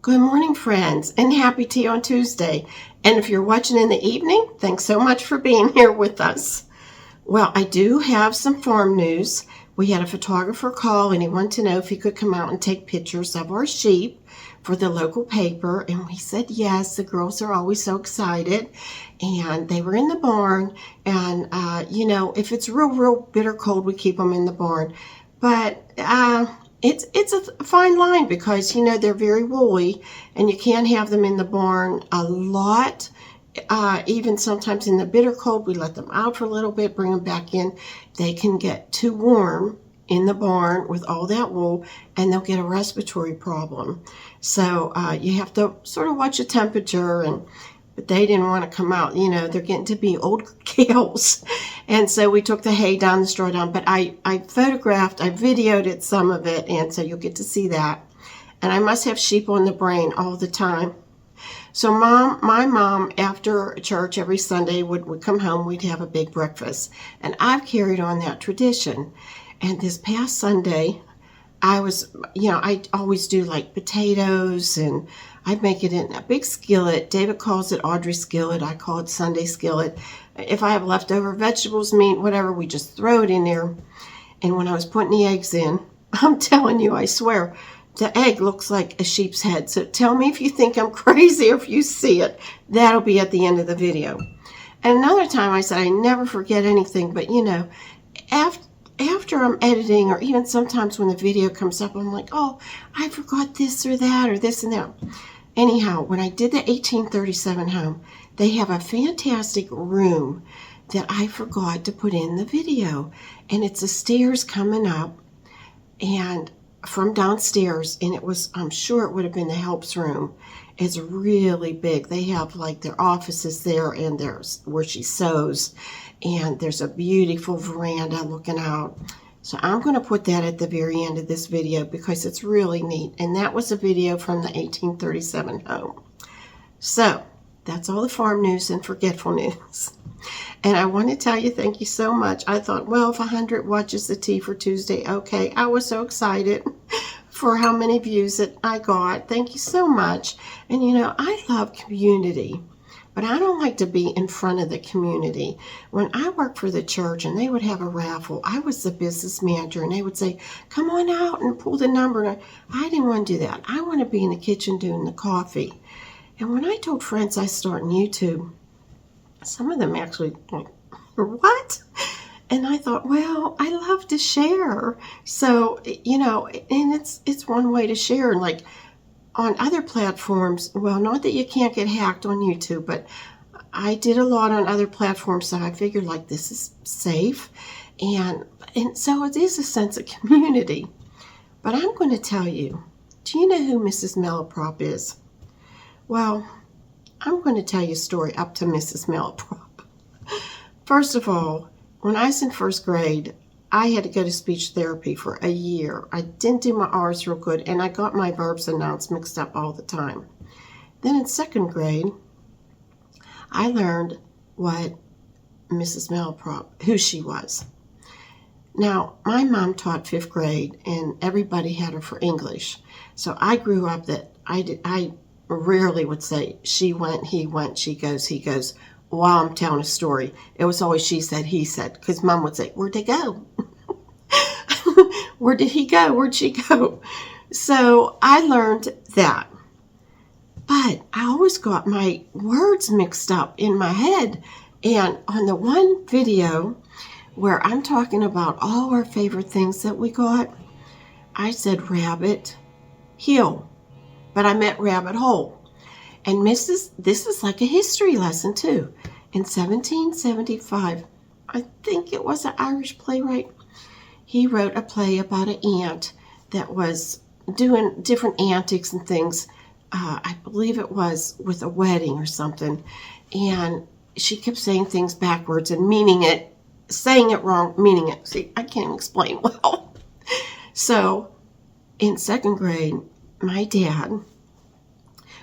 Good morning, friends, and happy tea on Tuesday. And if you're watching in the evening, thanks so much for being here with us. Well, I do have some farm news. We had a photographer call and he wanted to know if he could come out and take pictures of our sheep for the local paper. And we said yes. The girls are always so excited. And they were in the barn. And, if it's real bitter cold, we keep them in the barn. But it's a fine line because, they're very woolly and you can't have them in the barn a lot. Even sometimes in the bitter cold, we let them out for a little bit, bring them back in. They can get too warm in the barn with all that wool and they'll get a respiratory problem. So you have to sort of watch the temperature, but they didn't want to come out. They're getting to be old gals. And so we took the hay down, the straw down. But I videoed it, some of it, and so you'll get to see that. And I must have sheep on the brain all the time. So my mom, after church every Sunday, would come home. We'd have a big breakfast. And I've carried on that tradition. And this past Sunday, I always do like potatoes, and I'd make it in a big skillet. David calls it Audrey skillet. I call it Sunday skillet. If I have leftover vegetables, meat, whatever, we just throw it in there. And when I was putting the eggs in, I'm telling you, I swear, the egg looks like a sheep's head. So tell me if you think I'm crazy or if you see it. That'll be at the end of the video. And another time I said I never forget anything, but after I'm editing, or even sometimes when the video comes up, I'm like, oh, I forgot this or that or this and that. Anyhow, when I did the 1837 home, they have a fantastic room that I forgot to put in the video. And it's the stairs coming up and from downstairs, and I'm sure it would have been the helps room. It's really big. They have like their offices there, and there's where she sews, and there's a beautiful veranda looking out. So I'm going to put that at the very end of this video because it's really neat. And that was a video from the 1837 home. So that's all the farm news and forgetful news. And I want to tell you, thank you so much. I thought, well, if 100 watches the tea for Tuesday, okay. I was so excited for how many views that I got. Thank you so much. And I love community, but I don't like to be in front of the community. When I worked for the church and they would have a raffle, I was the business manager and they would say, come on out and pull the number. And I didn't want to do that. I want to be in the kitchen doing the coffee. And when I told friends I start on YouTube, some of them actually like, what? And I thought, well, I love to share. So, and it's one way to share. Like on other platforms, well, not that you can't get hacked on YouTube, but I did a lot on other platforms, so I figured like this is safe. And so it is a sense of community. But I'm going to tell you, do you know who Mrs. Malaprop is? Well, I'm going to tell you a story up to Mrs. Malaprop. First of all, when I was in first grade, I had to go to speech therapy for a year. I didn't do my R's real good, and I got my verbs and nouns mixed up all the time. Then in second grade, I learned what Mrs. Malaprop, who she was. Now, my mom taught fifth grade, and everybody had her for English. So I grew up that I rarely would say she went, he went, she goes, he goes, while I'm telling a story. It was always she said, he said, because Mom would say, where'd they go? Where did he go? Where'd she go? So I learned that. But I always got my words mixed up in my head. And on the one video where I'm talking about all our favorite things that we got, I said rabbit hill, but I meant rabbit hole. And this is like a history lesson too. In 1775, I think it was an Irish playwright, he wrote a play about an ant that was doing different antics and things. I believe it was with a wedding or something. And she kept saying things backwards and meaning it, saying it wrong, meaning it. See, I can't even explain well. So in second grade, my dad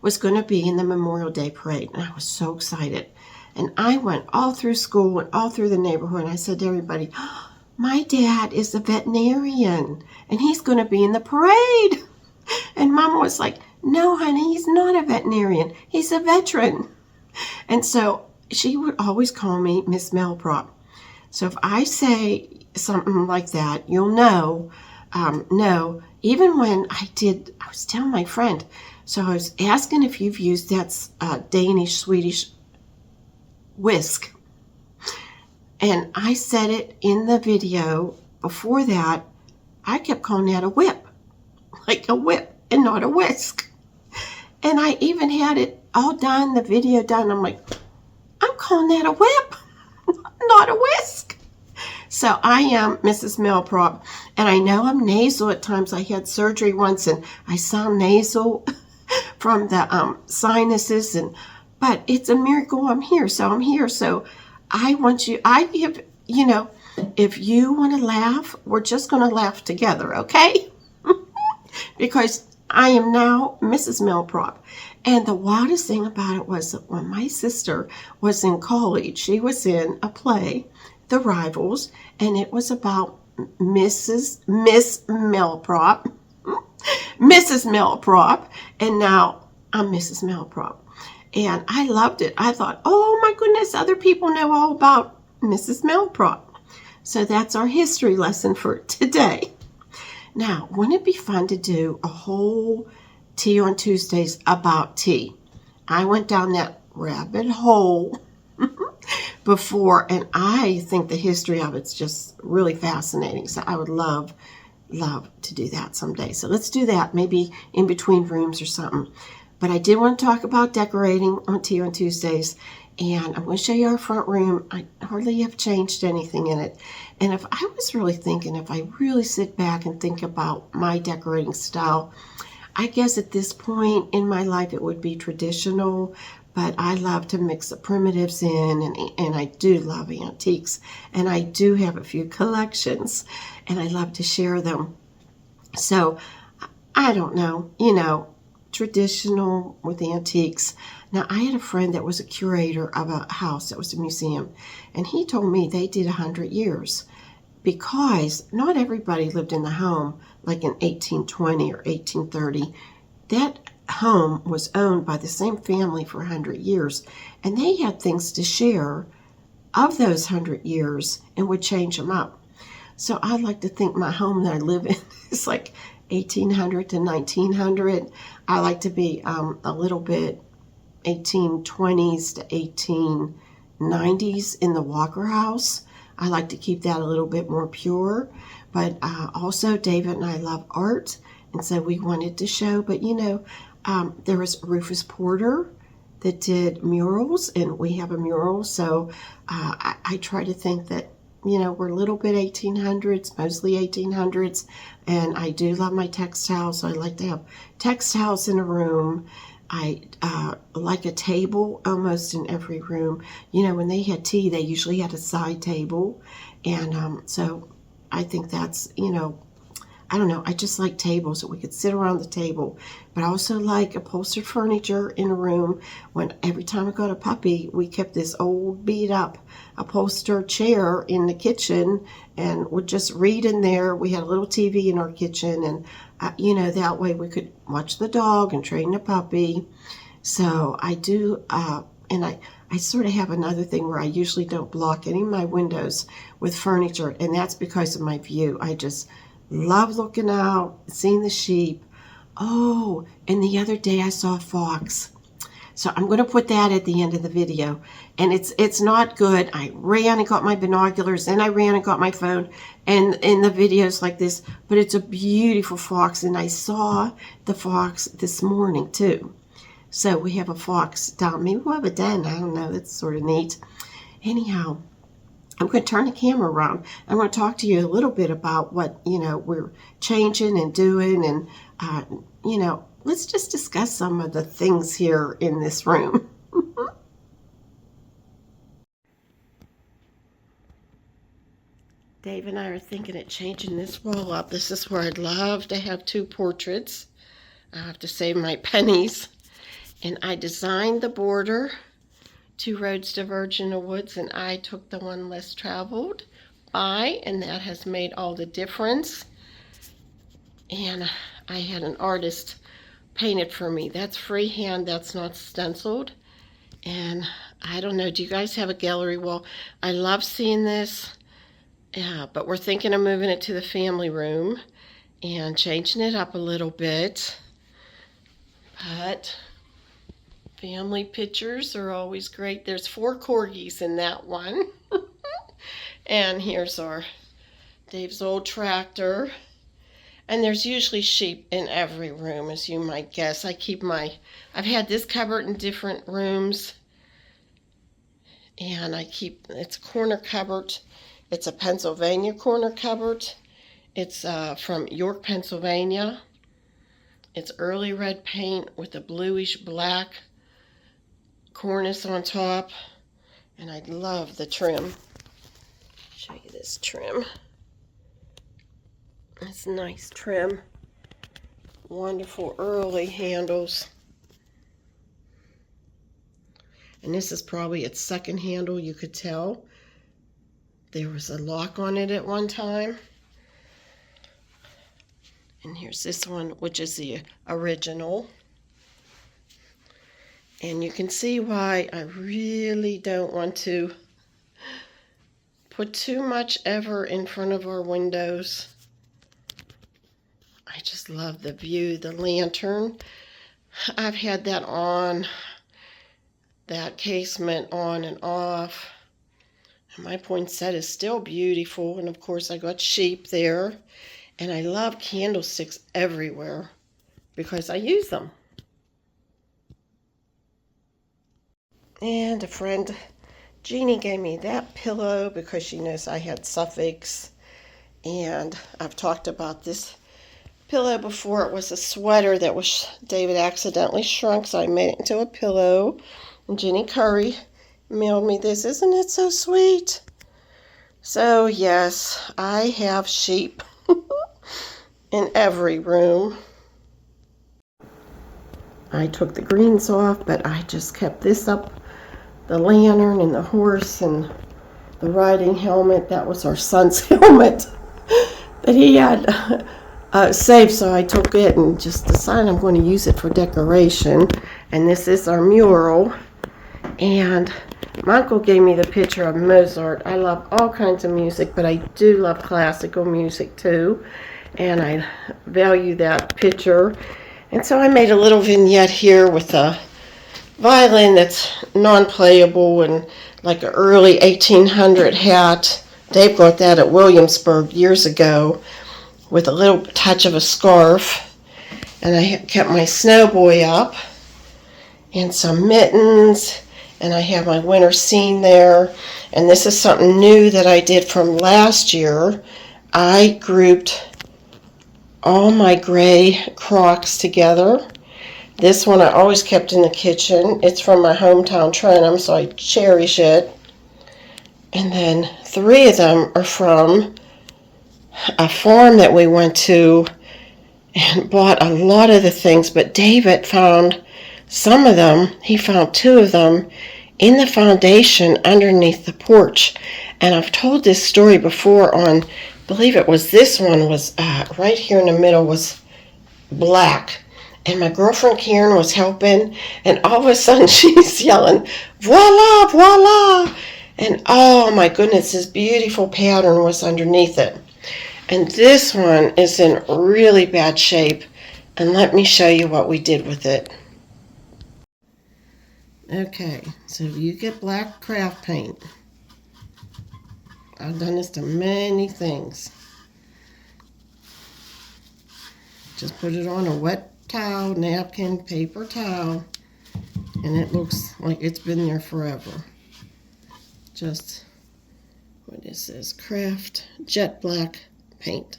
was going to be in the Memorial Day parade, and I was so excited. And I went all through school and all through the neighborhood, and I said to everybody, oh, my dad is a veterinarian, and he's going to be in the parade. And Mama was like, No, honey, he's not a veterinarian. He's a veteran. And so she would always call me Miss Malaprop. So if I say something like that, you'll know. No, even when I was telling my friend, so I was asking if you've used that Danish, Swedish whisk. And I said it in the video before that. I kept calling that a whip, like a whip and not a whisk. And I even had it all done, the video done. I'm like, I'm calling that a whip, not a whisk. So I am Mrs. Malaprop, and I know I'm nasal at times. I had surgery once, and I sound nasal from the sinuses, but it's a miracle I'm here. So I'm here. So I want you. If you want to laugh, we're just going to laugh together, okay? Because I am now Mrs. Malaprop. And the wildest thing about it was that when my sister was in college, she was in a play, The Rivals, and it was about Miss Malaprop, Mrs. Malaprop, and now I'm Mrs. Malaprop. And I loved it. I thought, oh my goodness, other people know all about Mrs. Malaprop. So that's our history lesson for today. Now, wouldn't it be fun to do a whole Tea on Tuesdays about tea? I went down that rabbit hole before, and I think the history of it's just really fascinating. So I would love to do that someday. So let's do that, maybe in between rooms or something. But I did want to talk about decorating on Tea on Tuesdays. And I'm going to show you our front room. I hardly have changed anything in it. And if I was really thinking, if I really sit back and think about my decorating style, I guess at this point in my life it would be traditional. But I love to mix the primitives in, and I do love antiques. And I do have a few collections, and I love to share them. So I don't know, traditional with antiques. Now, I had a friend that was a curator of a house that was a museum, and he told me they did 100 years because not everybody lived in the home like in 1820 or 1830. That home was owned by the same family for 100 years, and they had things to share of those 100 years and would change them up. So I like to think my home that I live in is like 1800 to 1900. I like to be a little bit 1820s to 1890s in the Walker house. I like to keep that a little bit more pure. But also David and I love art, and so we wanted to show. But there was Rufus Porter that did murals, and we have a mural. So I try to think that we're a little bit 1800s, mostly 1800s, and I do love my textiles. So I like to have textiles in a room. I like a table almost in every room. When they had tea, they usually had a side table, and so I think that's, I don't know, I just like tables that we could sit around the table. But I also like upholstered furniture in a room. Every time I got a puppy, we kept this old beat up upholstered chair in the kitchen and would just read in there. We had a little TV in our kitchen, and that way we could watch the dog and train the puppy. So I do, and I sort of have another thing where I usually don't block any of my windows with furniture, and that's because of my view. I just love looking out, seeing the sheep. Oh, and the other day I saw a fox. So I'm going to put that at the end of the video. And it's not good. I ran and got my binoculars, and I ran and got my phone, and in the videos like this. But it's a beautiful fox, and I saw the fox this morning too. So we have a fox down. Maybe we'll have a den. I don't know. That's sort of neat. Anyhow, I'm going to turn the camera around. I'm going to talk to you a little bit about what, we're changing and doing. And, let's just discuss some of the things here in this room. Dave and I are thinking of changing this wall up. This is where I'd love to have 2 portraits. I have to save my pennies. And I designed the border, 2 roads diverge in the woods, and I took the one less traveled by, and that has made all the difference. And I had an artist painted for me. That's freehand, that's not stenciled. And I don't know, do you guys have a gallery wall? I love seeing this. Yeah, but we're thinking of moving it to the family room and changing it up a little bit. But family pictures are always great. There's 4 corgis in that one. And here's Dave's old tractor. And there's usually sheep in every room, as you might guess. I've had this cupboard in different rooms. And it's a corner cupboard. It's a Pennsylvania corner cupboard. It's from York, Pennsylvania. It's early red paint with a bluish black cornice on top. And I love the trim. Show you this trim. It's nice trim. Wonderful early handles. And this is probably its second handle, you could tell. There was a lock on it at one time. And here's this one, which is the original. And you can see why I really don't want to put too much ever in front of our windows. I just love the view, the lantern. I've had that on, that casement on and off. And my poinsettia is still beautiful. And of course I got sheep there. And I love candlesticks everywhere because I use them. And a friend, Jeannie, gave me that pillow because she knows I had Suffolks. And I've talked about this pillow before. It was a sweater that David accidentally shrunk, so I made it into a pillow. And Jenny Curry mailed me this. Isn't it so sweet? So yes, I have sheep in every room. I took the greens off, but I just kept this up. The lantern and the horse and the riding helmet. That was our son's helmet that he had saved, so I took it and just decided I'm going to use it for decoration. And this is our mural. And my uncle gave me the picture of Mozart. I love all kinds of music, but I do love classical music too. And I value that picture. And so I made a little vignette here with a violin that's non-playable and like an early 1800 hat. Dave got that at Williamsburg years ago with a little touch of a scarf. And I kept my snowboy up and some mittens. And I have my winter scene there. And this is something new that I did from last year. I grouped all my gray Crocks together. This one I always kept in the kitchen. It's from my hometown Trentham, so I cherish it. And then 3 of them are from a farm that we went to and bought a lot of the things. But David found some of them. He found 2 of them in the foundation underneath the porch. And I've told this story before on, I believe it was this one was right here in the middle was black. And my girlfriend Karen was helping, and all of a sudden she's yelling, voila, voila. And oh my goodness, this beautiful pattern was underneath it. And this one is in really bad shape. And let me show you what we did with it. Okay, so you get black craft paint. I've done this to many things. Just put it on a wet towel, napkin, paper towel, and it looks like it's been there forever. Just, what is this? Craft jet black paint.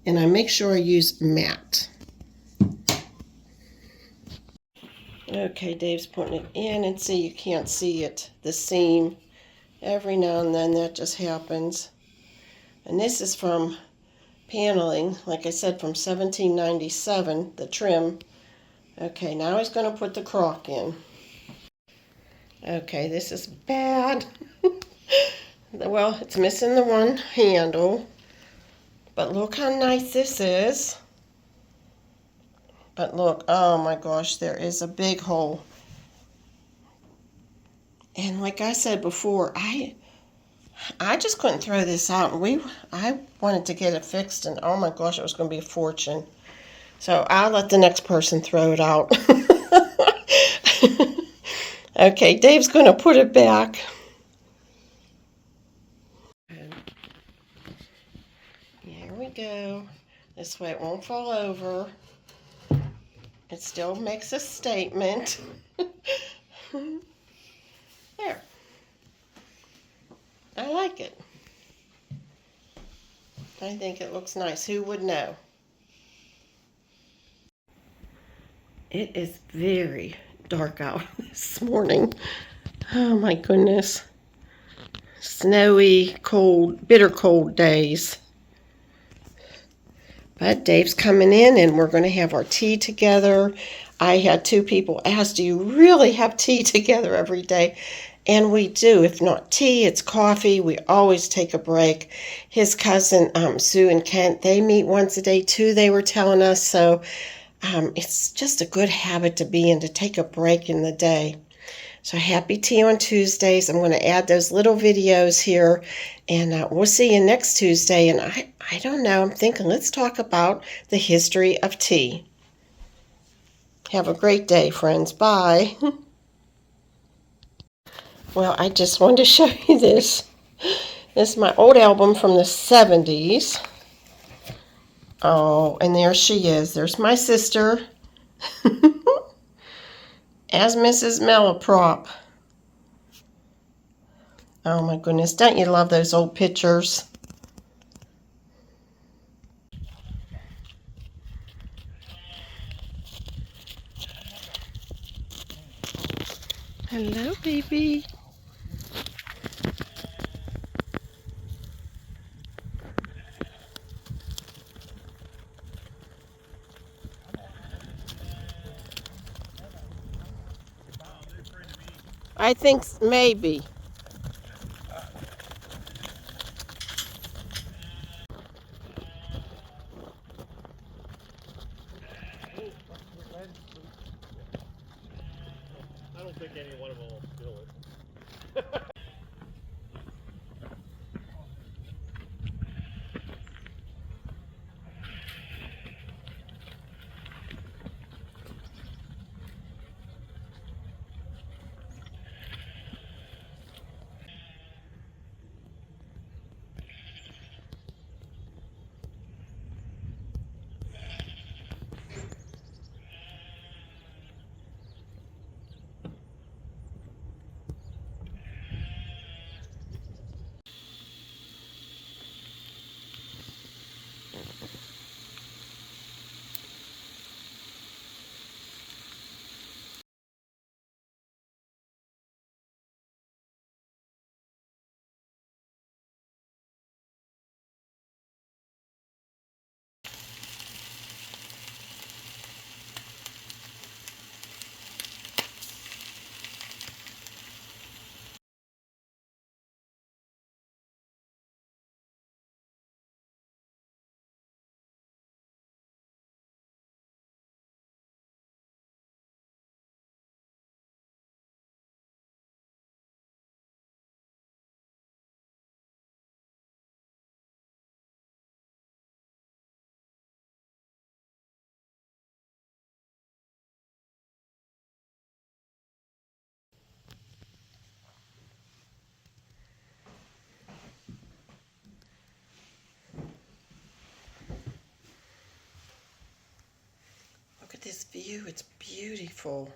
And I make sure I use matte. Okay, Dave's putting it in, and see, you can't see it, the seam. Every now and then that just happens. And this is from paneling, like I said, from 1797, the trim. Okay, now he's going to put the crock in. Okay, this is bad. Well, it's missing the one handle. But look how nice this is. But look, oh my gosh, there is a big hole. And like I said before, I just couldn't throw this out. I wanted to get it fixed, and oh my gosh, it was going to be a fortune. So I'll let the next person throw it out. Okay, Dave's going to put it back. Here we go. This way it won't fall over. It still makes a statement. There. I like it. I think it looks nice. Who would know? It is very dark out this morning. Oh my goodness. Snowy, cold, bitter cold days. But Dave's coming in and we're going to have our tea together. I had 2 people ask, do you really have tea together every day? And we do. If not tea, it's coffee. We always take a break. His cousin, Sue and Kent, they meet once a day too, they were telling us. So it's just a good habit to be in, to take a break in the day. So happy tea on Tuesdays. I'm going to add those little videos here, and we'll see you next Tuesday. And I don't know, I'm thinking let's talk about the history of tea. Have a great day, friends. Bye. Well, I just wanted to show you this. This is my old album from the 70s. Oh, and there she is. There's my sister as Mrs. Malaprop. Oh my goodness, don't you love those old pictures? Hello, baby. I think maybe. I don't think any one of them will steal it. Look at this view, it's beautiful.